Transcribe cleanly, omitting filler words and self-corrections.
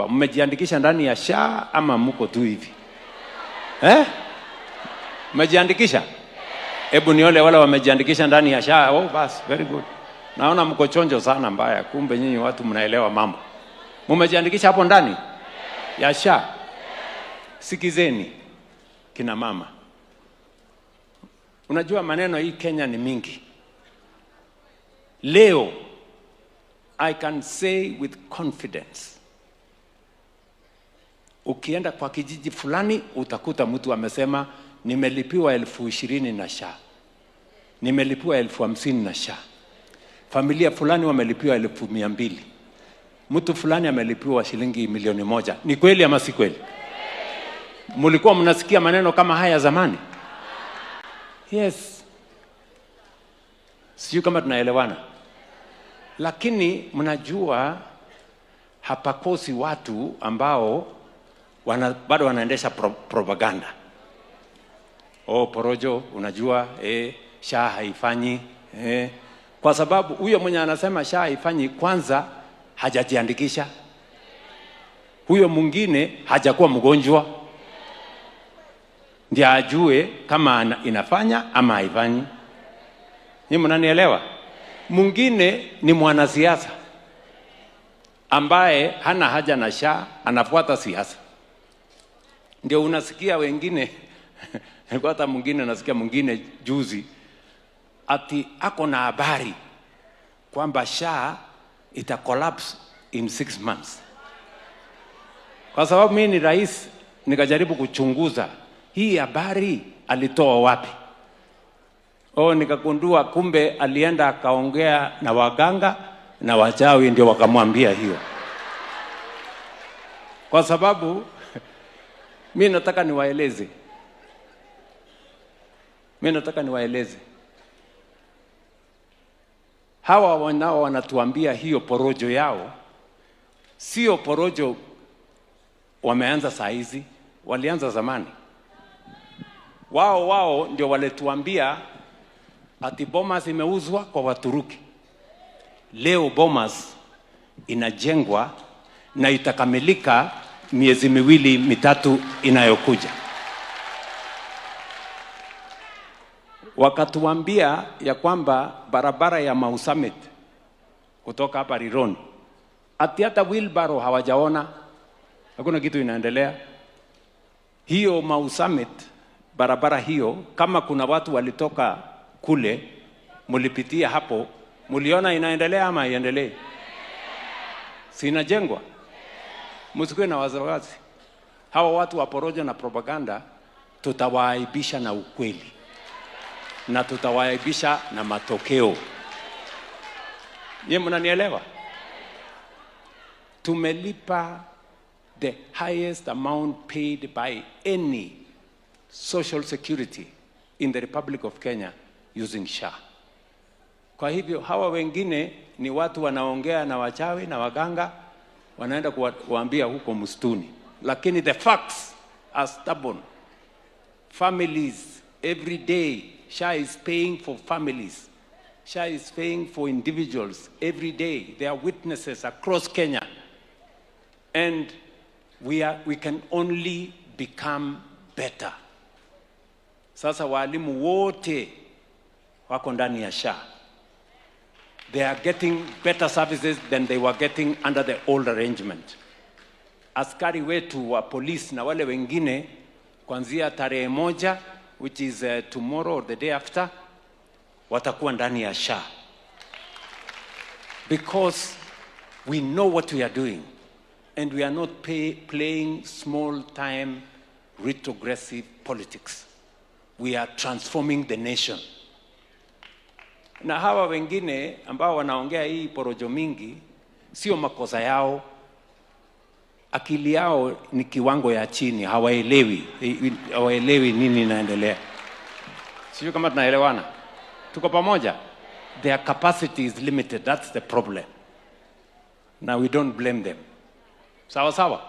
Mmejiandikisha ndani ya SHA ama mko tu hivi? Eh? Mmejiandikisha? Hebu nione wale wamejiandikisha ndani ya SHA. Oh, bas, very good. Naona mko chonjo sana mbaya. Kumbe nyinyi watu mnaelewa mambo. Mmejiandikisha hapo ndani ya SHA? Sikizeni kina mama. Unajua maneno hii Kenya ni mingi. Leo I can say with confidence, ukienda kwa kijiji fulani utakuta mtu amesema nimelipiwa 20,000 na SHA, nimelipiwa 50,000 na SHA, familia fulani wamelipiwa 200,000, mtu fulani amelipiwa shilingi 1,000,000. Ni kweli ama si kweli? Mlikuwa mnasikia maneno kama haya zamani? Yes. Sijui kama tunaelewana. Lakini mnajua hapakosi watu ambao bado wanaendesha propaganda. Oh, porojo, unajua SHA haifanyi. Kwa sababu huyo mwenye anasema SHA haifanyi kwanza hajajiandikisha. Huyo mwingine hajakuwa mgonjwa. Ndiye ajue kama inafanya ama haifanyi. Nyinyi mnanielewa? Mwingine ni mwanasiasa ambaye hana haja na SHA, anafuata siasa. Ndio unasikia wengine hata mwingine nasikia mwingine juzi ati ako na habari kwamba SHA ita collapse in 6 months. Kwa sababu mimi ni rais, nikajaribu kuchunguza hii habari alitoa wapi. Nikagundua kumbe alienda akaongea na waganga na wachawi ndio wakamwambia hiyo. Kwa sababu mimi nataka niwaeleze. Hawa wanao wanatuambia hiyo porojo yao, sio porojo wameanza saa hizi, walianza zamani. Wao ndio walituambia ati Bomas imeuzwa kwa Waturuki. Leo Bomas inajengwa na itakamilika miezi 2-3 inayokuja. Wakatuambia ya kwamba barabara ya Mau Summit kutoka hapa Rironi ati hata wheelbarrow hawajaona, hakuna kitu inaendelea. Hiyo Mau Summit, barabara hiyo, kama kuna watu walitoka kule mulipitia hapo, muliona inaendelea ama iendelee? Si inajengwa? Msikuwe na wasiwasi. Hawa watu wa porojo na propaganda tutawaaibisha na ukweli, na tutawaaibisha na matokeo. Nyinyi mnanielewa? Tumelipa the highest amount paid by any social security in the Republic of Kenya using SHA. Kwa hivyo hawa wengine ni watu wanaongea na wachawi na waganga, wanaenda kuambia huko msituni. Lakini the facts are stubborn. Families, every day, SHA is paying for families. SHA is paying for individuals every day. There are witnesses across Kenya. And we can only become better. Sasa walimu wote wako ndani ya SHA. They are getting better services than they were getting under the old arrangement. Askari wetu wa polisi na wale wengine kuanzia tarehe 1, which is tomorrow or the day after, watakuwa ndani ya SHA. Because we know what we are doing and we are not playing small time retrogressive politics. We are transforming the nation. Na hawa wengine ambao wanaongea hii porojo mingi, sio makosa yao. Akili yao ni kiwango ya chini, hawaelewi nini inaendelea. Sio kama tunaelewana. Tuko pamoja? Their capacity is limited, that's the problem. Now we don't blame them. Sawa sawa?